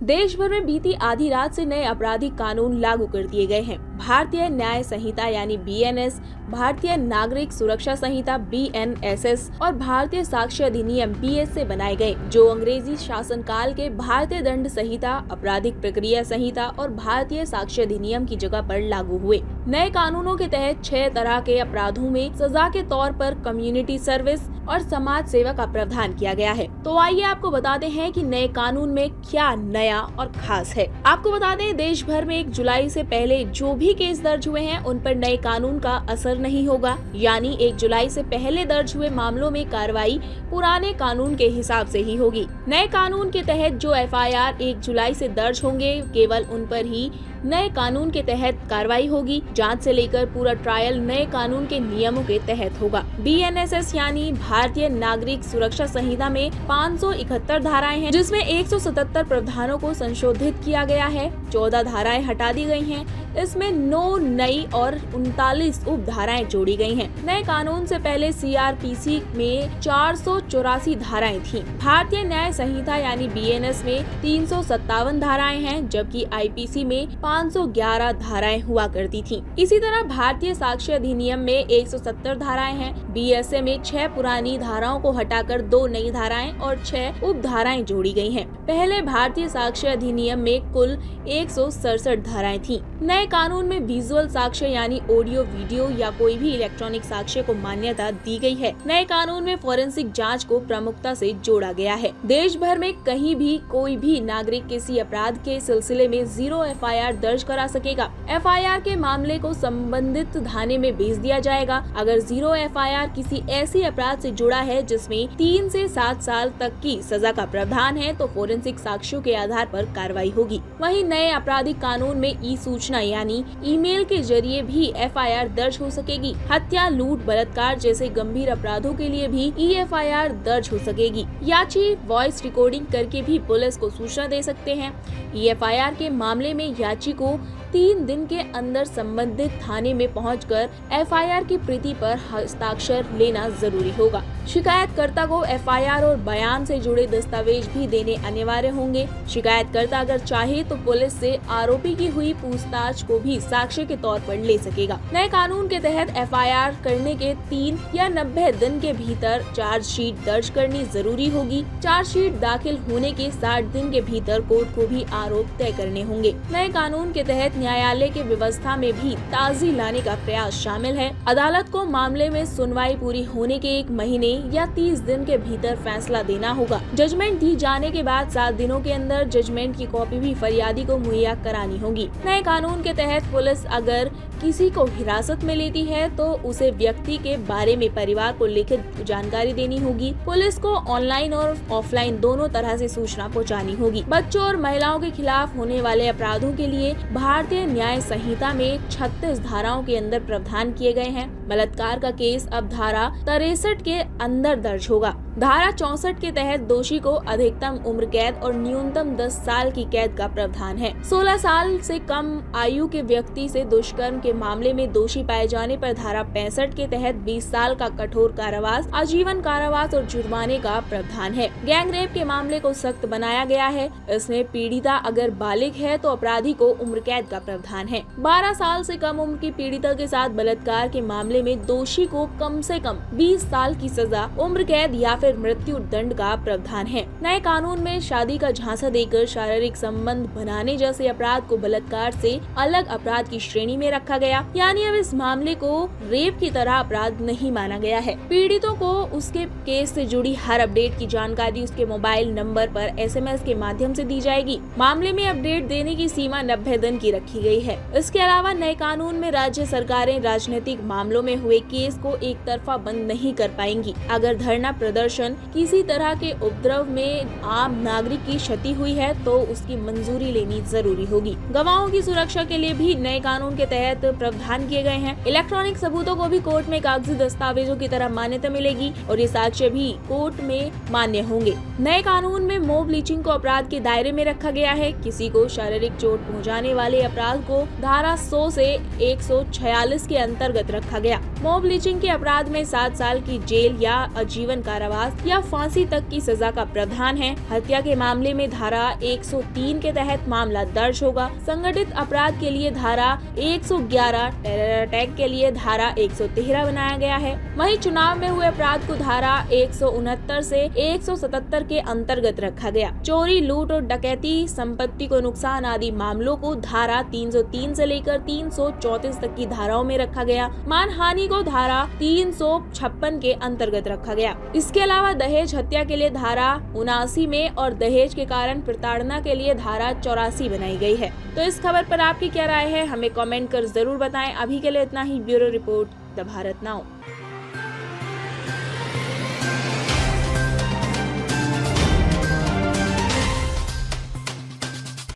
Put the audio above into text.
देश भर में बीती आधी रात से नए आपराधिक कानून लागू कर दिए गए हैं। भारतीय न्याय संहिता यानी BNS, भारतीय नागरिक सुरक्षा संहिता BNSS और भारतीय साक्ष्य अधिनियम BS से बनाए गए, जो अंग्रेजी शासनकाल के भारतीय दंड संहिता, आपराधिक प्रक्रिया संहिता और भारतीय साक्ष्य अधिनियम की जगह पर लागू हुए। नए कानूनों के तहत 6 तरह के अपराधों में सजा के तौर पर कम्युनिटी सर्विस और समाज सेवा का प्रावधान किया गया है। तो आइए आपको बताते हैं कि नए कानून में क्या नया और खास है। आपको बता दें, देश भर में 1 जुलाई से पहले जो भी केस दर्ज हुए हैं उन पर नए कानून का असर नहीं होगा, यानी 1 जुलाई से पहले दर्ज हुए मामलों में कार्रवाई पुराने कानून के हिसाब से ही होगी। नए कानून के तहत जो FIR 1 जुलाई से दर्ज होंगे, केवल उन पर ही नए कानून के तहत कार्रवाई होगी। जांच से लेकर पूरा ट्रायल नए कानून के नियमों के तहत होगा। BNSS यानी भारतीय नागरिक सुरक्षा संहिता में 571 धाराएं हैं, जिसमें 177 प्रावधानों को संशोधित किया गया है। 14 धाराएं हटा दी गई हैं। इसमें 9 नई और 39 उप धाराएं जोड़ी गई हैं। नए कानून से पहले CRPC में 484 धाराएं थीं। भारतीय न्याय संहिता यानी BNS में 357 धाराएं हैं, जबकि IPC में 511 धाराएं हुआ करती थीं। इसी तरह भारतीय साक्ष्य अधिनियम में 170 धाराएं हैं। BSA में 6 पुरानी धाराओं को हटाकर 2 नई धाराएं और 6 उप धाराएं जोड़ी गई हैं। पहले भारतीय साक्ष्य अधिनियम में कुल 167 धाराएं थीं। नए कानून में विजुअल साक्ष्य यानी ऑडियो, वीडियो या कोई भी इलेक्ट्रॉनिक साक्ष्य को मान्यता दी गई है। नए कानून में फोरेंसिक जांच को प्रमुखता से जोड़ा गया है। देश भर में कहीं भी कोई भी नागरिक किसी अपराध के सिलसिले में 0 FIR दर्ज करा सकेगा। FIR के मामले को संबंधित थाने में भेज दिया जाएगा। अगर 0 FIR किसी ऐसी अपराध से जुड़ा है जिसमें 3 से 7 साल तक की सजा का प्रावधान है, तो फोरेंसिक साक्ष्यों के आधार पर कार्रवाई होगी। वहीं नए आपराधिक कानून में सूचना यानी ईमेल के जरिए भी FIR दर्ज हो सकेगी। हत्या, लूट, बलात्कार जैसे गंभीर अपराधों के लिए भी FIR दर्ज हो सकेगी। याची वॉइस रिकॉर्डिंग करके भी पुलिस को सूचना दे सकते हैं। FIR के मामले में याची को 3 दिन के अंदर संबंधित थाने में पहुंचकर FIR की प्रति पर हस्ताक्षर लेना जरूरी होगा। शिकायतकर्ता को FIR और बयान से जुड़े दस्तावेज भी देने अनिवार्य होंगे। शिकायतकर्ता अगर चाहे तो पुलिस से आरोपी की हुई पूछताछ को भी साक्ष्य के तौर पर ले सकेगा। नए कानून के तहत FIR करने के 3 या 90 दिन के भीतर चार्जशीट दर्ज करनी जरूरी होगी। चार्जशीट दाखिल होने के 60 दिन के भीतर कोर्ट को भी आरोप तय करने होंगे। नए कानून के तहत न्यायालय की व्यवस्था में भी ताज़गी लाने का प्रयास शामिल है। अदालत को मामले में सुनवाई पूरी होने के 1 महीने या 30 दिन के भीतर फैसला देना होगा। जजमेंट दी जाने के बाद 7 दिनों के अंदर जजमेंट की कॉपी भी फरियादी को मुहैया करानी होगी। नए कानून के तहत पुलिस अगर किसी को हिरासत में लेती है तो उसे व्यक्ति के बारे में परिवार को लिखित जानकारी देनी होगी। पुलिस को ऑनलाइन और ऑफलाइन दोनों तरह से सूचना पहुंचानी होगी। बच्चों और महिलाओं के खिलाफ होने वाले अपराधों के लिए भारतीय न्याय संहिता में 36 धाराओं के अंदर प्रावधान किए गए हैं। बलात्कार का केस अब धारा 63 के अंदर दर्ज होगा। धारा 64 के तहत दोषी को अधिकतम उम्र कैद और न्यूनतम 10 साल की कैद का प्रावधान है। 16 साल से कम आयु के व्यक्ति से दुष्कर्म के मामले में दोषी पाए जाने पर धारा 65 के तहत 20 साल का कठोर कारावास, आजीवन कारावास और जुर्माने का प्रावधान है। गैंग रेप के मामले को सख्त बनाया गया है। इसमें पीड़िता अगर बालिग है तो अपराधी को उम्र कैद का प्रावधान है। 12 साल से कम उम्र की पीड़िता के साथ बलात्कार के मामले में दोषी को कम से कम 20 साल की सजा, उम्र कैद या फिर मृत्यु दंड का प्रावधान है। नए कानून में शादी का झांसा देकर शारीरिक संबंध बनाने जैसे अपराध को बलात्कार से अलग अपराध की श्रेणी में रखा गया, यानी अब इस मामले को रेप की तरह अपराध नहीं माना गया है। पीड़ितों को उसके केस से जुड़ी हर अपडेट की जानकारी उसके मोबाइल नंबर पर SMS के माध्यम से दी जाएगी। मामले में अपडेट देने की सीमा 90 दिन की रखी गई है। इसके अलावा नए कानून में राज्य सरकारें राजनीतिक मामलों में हुए केस को एक तरफा बंद नहीं कर पाएंगी। अगर धरना प्रदर्शन किसी तरह के उपद्रव में आम नागरिक की क्षति हुई है तो उसकी मंजूरी लेनी जरूरी होगी। गवाहों की सुरक्षा के लिए भी नए कानून के तहत प्रावधान किए गए हैं। इलेक्ट्रॉनिक सबूतों को भी कोर्ट में कागजी दस्तावेजों की तरह मान्यता मिलेगी और ये साक्ष्य भी कोर्ट में मान्य होंगे। नए कानून में मॉब लिंचिंग को अपराध के दायरे में रखा गया है। किसी को शारीरिक चोट पहुंचाने वाले अपराध को धारा 100 से 146 के अंतर्गत रखा गया। मॉब लिंचिंग के अपराध में 7 साल की जेल या आजीवन कारावास कारावास या फांसी तक की सजा का प्रावधान है। हत्या के मामले में धारा 103 के तहत मामला दर्ज होगा। संगठित अपराध के लिए धारा 111, टेरर अटैक के लिए धारा 113 बनाया गया है। वहीं चुनाव में हुए अपराध को धारा 169 से 177 के अंतर्गत रखा गया। चोरी, लूट और डकैती, संपत्ति को नुकसान आदि मामलों को धारा 303 से लेकर 334 तक की धाराओं में रखा गया। मानहानि को धारा 356 के अंतर्गत रखा गया। इसके अलावा दहेज हत्या के लिए धारा 79 में और दहेज के कारण प्रताड़ना के लिए धारा 84 बनाई गई है। तो इस खबर पर आपकी क्या राय है, हमें कमेंट कर जरूर बताएं। अभी के लिए इतना ही। Bureau report, the Bharat now.